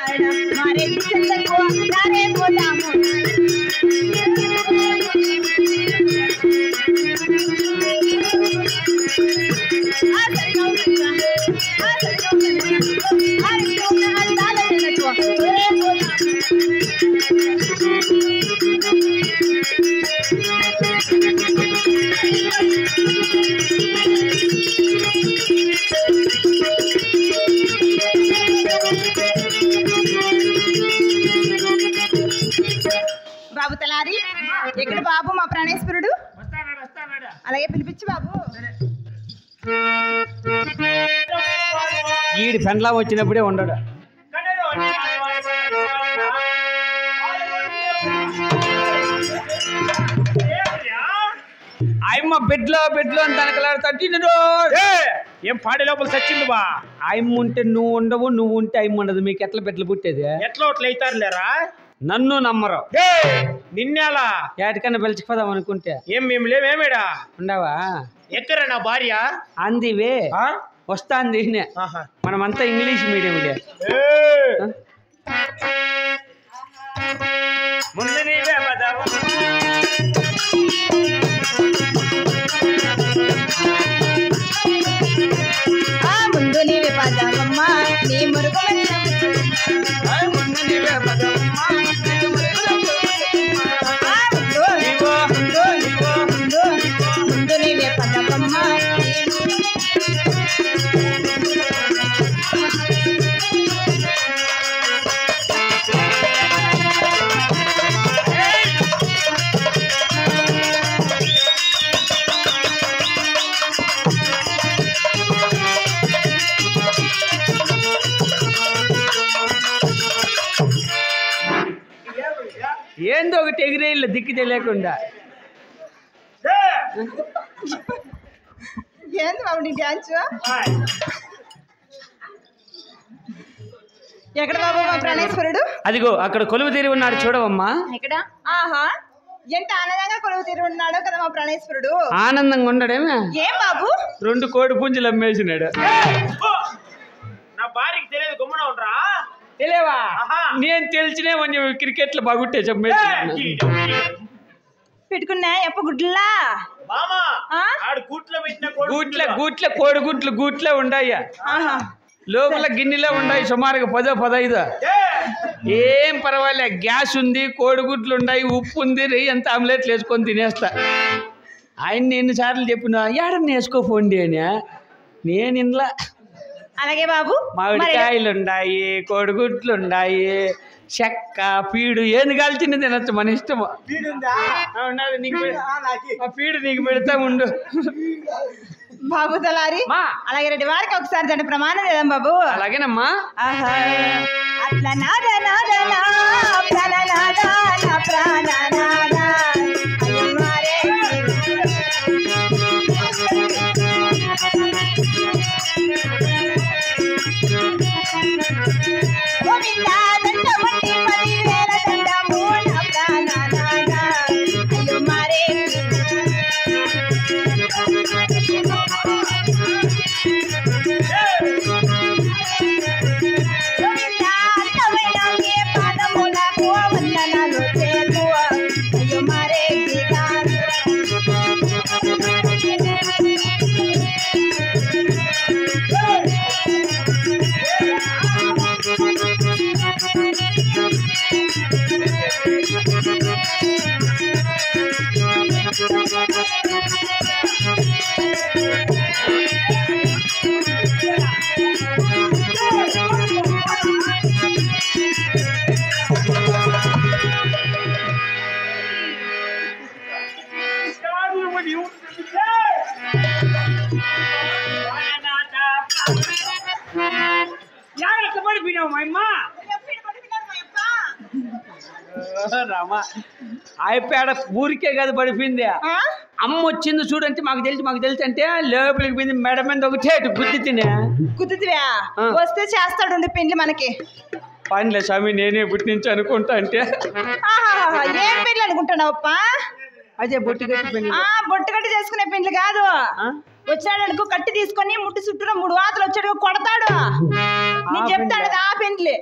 मारे चंदन को नारे बोला బాబు తలారి ఎక్కడ బాబు మా ప్రాణేశ్వరుడు అలాగే పిలిపించు బాబు ఈడి పెండ్లా వచ్చినప్పుడే ఉండడు ఆయమ్మ బెడ్లో అని తనకలాడుతాడు ఏం పాడే లోపల చచ్చింది బా ఆయమ్మ ఉంటే నువ్వు ఉండవు నువ్వు ఉంటే ఆయమ్మ ఉండదు మీకు ఎట్లా బెడ్లు పుట్టేది ఎట్లా అట్లా అవుతారు లేరా నన్ను నమ్మరు నిన్నేలా ఏటికన్నా పిలిచిపోదాం అనుకుంటే ఏం మేము లేమేమేడా ఉండవా ఎక్కరా నా భార్య అందివే వస్తాంది మనమంతా ఇంగ్లీష్ మీడియంలే ముందు నీవే బదావు ముందు నీవే పదామమ్మా నీ మురుగు ముందు నీవే పదమ్మా ముందు నీవే పదామమ్మా ఏందో ఒకటి ఎగిరేళ్ళు దిక్కు తెలియకుండా ఏంది బాబు నీ డ్యాన్స్ ఎక్కడ బాబు మా ప్రాణేశ్వరుడు అదిగో అక్కడ కొలువు తీరి ఉన్నాడు చూడవమ్మా ఎక్కడ ఆహా ఎంత ఆనందంగా కొలువు తీరి ఉన్నాడో కదా మా ప్రాణేశ్వరుడు ఆనందంగా ఉండడేమే ఏం బాబు 2 కోడి పుంజులు అమ్మేసినాడు నా భార్యకి తెలియదు గమ్మున ఉండరా తెలియవా నేను తెలిసినే కొంచెం క్రికెట్లో బాగుంటే చెప్పేసి పెట్టుకున్నా ఎప్ప గుడ్లా గూట్ల కోడిగుడ్లు గూట్లే ఉండాయి లోపల గిన్నెలో ఉన్నాయి సుమారుగా 10-15 ఏం పర్వాలే గ్యాస్ ఉంది కోడిగుడ్లు ఉన్నాయి ఉప్పు ఉంది రెయ్యి అంత ఆమ్లెట్లు వేసుకొని తినేస్తా ఆయన ఎన్నిసార్లు చెప్పినా ఏడన్నా వేసుకోపోండి అని నేను ఇంట్లో అలాగే బాబు మామిడికాయలు ఉన్నాయి కోడిగుడ్లు ఉన్నాయి చెక్క పీడు ఏది కాల్చింది తినచ్చు మన ఇష్టము పీడు నీకు పెడతా ఉండు బాబు తలారి అలాగే రెడ్డి వారికి ఒకసారి దాని ప్రమాణం చేద్దాం బాబు అలాగేనమ్మా అట్లా నాదా నాదా నా ప్రాణనాదా నా ప్రాణనాదా గోవిందా దండమట్టి 10,000 దండము నా ప్రాణనాదా అయ్యో మారే గోవిందా తవైనాగే పాదములకు వందనాలు చేతు అయ్యో మారే దిగారు రామా అయిపోయాడ ఊరికే కదా పడిపోయింది అమ్మ వచ్చింది చూడంటే మాకు తెలుసు అంటే లోపలికి పోయింది మెడ మీద ఒకటే గుద్దుతివా వస్తే చేస్తాడు పెళ్లి మనకి పనిలే స్వామి నేనే పుట్టి నుంచి అనుకుంటా అంటే ఏం పెళ్లి అనుకుంటున్నావు అప్ప అదే బొట్టుగట్టి పెళ్లి బొట్టుగట్టి చేసుకునే పెళ్లి కాదు వచ్చాడు అనుకో కట్టి తీసుకొని ముట్టి చుట్టూ 3 వాతలు వచ్చాడు కొడతాడు నేను చెప్తాడు ఆ పెళ్లి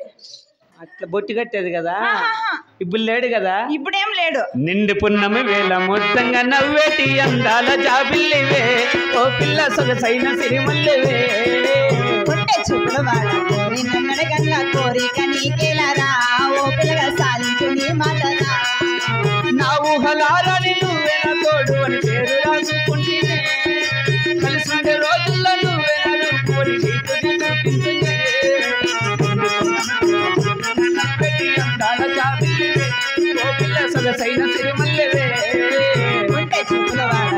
అట్లా బొట్టి కట్టేది కదా ఆహాహా. ఇప్పుడు లేడు కదా. ఇప్పుడేం లేడు. నిండు పున్నమి వేళ మొత్తంగా నవ్వేటి అందాల జాబిల్లివే ఓ పిల్ల సొగసైన సిరిమల్లివే. ఉంటే చూపులు వాడ నిన్నడగన్న కోరిక నీకేలరా ఓ పిల్లగా సాధించు నీ మాటరా. నా ఊహలారని నువ్వే నా తోడు అని పేరు రాసుకుంటేనే కలిసి ఉండే రోజుల్లో నువ్వే నా రూపుని నీకు చూపించునే. అందాల జాబిల్లివే ఓ పిల్ల సొగసైన సిరిమల్లివే. ఉంటే చూపులు వాడ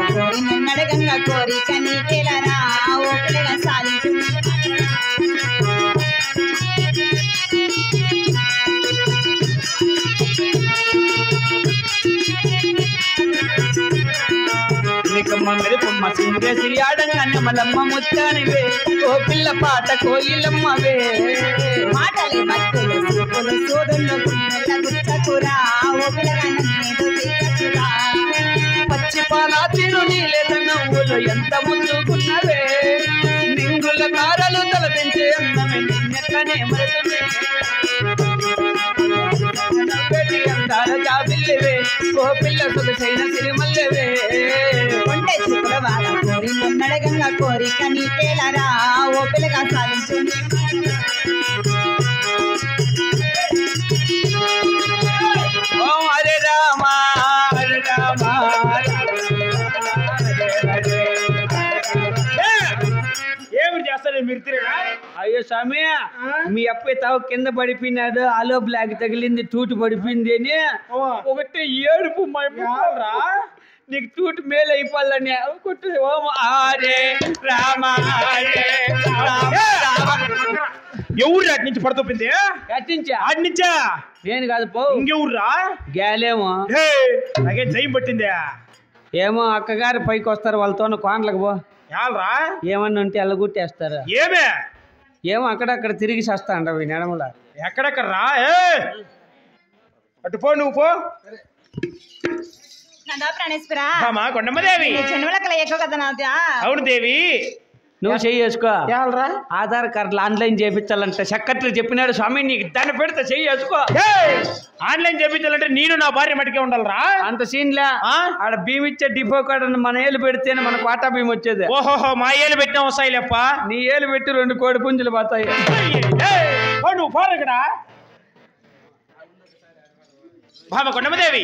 నిన్నడగన్న కోరిక నీకేలరా ఓ పిల్లగా సాధించు నీ నికమ్మ మెరుపమ్మ సింగేసి ఆడంగా నెమలమ్మ ముత్తానివే ఓ పిల్ల పాట కోయిలమ్మవే. మాటలే భక్తులు సూపులు సూదులు గుండెల గుచ్చకురా ఓ పిల్లగా నన్నేదో చెయ్యకురా. పచ్చి పాల తిరు నీలేత నవ్వులు ఎంత ముందుకున్నవే నింగుల తారలు తలదించే అందమే నిన్నెట్లనే మరుతునే. అందాల జాబిల్లివే ఓ పిల్ల సొగసైన సిరిమల్లెవే. ఉంటే చూపుల వాడ కోరి నిన్నడగంగా కోరిక నీకేలరా ఓ పిల్లగా సాధించు నీ ఓ హరే రామ హరే రామ. ఏమి చేస్తాను మీరు తిరగా? అయ్యో స్వామి మీ అబ్బాయి తావు కింద పడిపోయినాడు ఆలో బ్లాక్ తగిలింది తూటు పడిపోయింది అని ఒకటి ఏడుపు మా రా నీకు తూటు మేలు అయిపోవాలని కొట్టు. ఓం హరే రామ హరే రామ. ఎవరు అటు నుంచి పడుతుంది? కట్టించా ఆడి నుంచా? నేను కాదు పో ఇంకెవర్రా? గేలేమో నాకేం జయం పట్టిందే. ఏమో అక్కగారు పైకి వస్తారు వాళ్ళతో కోనలకు పో. యాలరా ఏమన్నా ఉంటే అల్లగుట్టేస్తారు. ఏమే ఏమో అక్కడక్కడ తిరిగి చేస్తా అంట నెడమల ఎక్కడెక్కడ రా? అటు పో, నువ్వు పో. నందా ప్రాణేశ్వరా మామా కొండమ్మదేవి. చెన్నవలకల ఎక్కువ కదా నాదా. అవును దేవి. నువ్వు చేసుకో. యాలరా ఆధార్ కార్డులు ఆన్లైన్ చేయించాలంటే సెక్రటరీ చెప్పినాడు స్వామి నీకు దాన్ని పెడితే చేసుకో. ఆన్లైన్ చేయించాలంటే నేను నా భార్య మటుకే ఉండాలరా? అంత సీన్లే. ఆడ భీమ్ ఇచ్చే డిపో కార్డు మన ఏళ్ళు పెడితేనే మన కోటా భీమ్ వచ్చేది. ఓహోహో మా ఏళ్ళు పెట్టినా వస్తాయి లేప్ప. నీ ఏళ్ళు పెట్టి 2 కోడి పుంజులు పోతాయి. నువ్వు పోరు ఇక్కడ. భామ కొండమ్మదేవి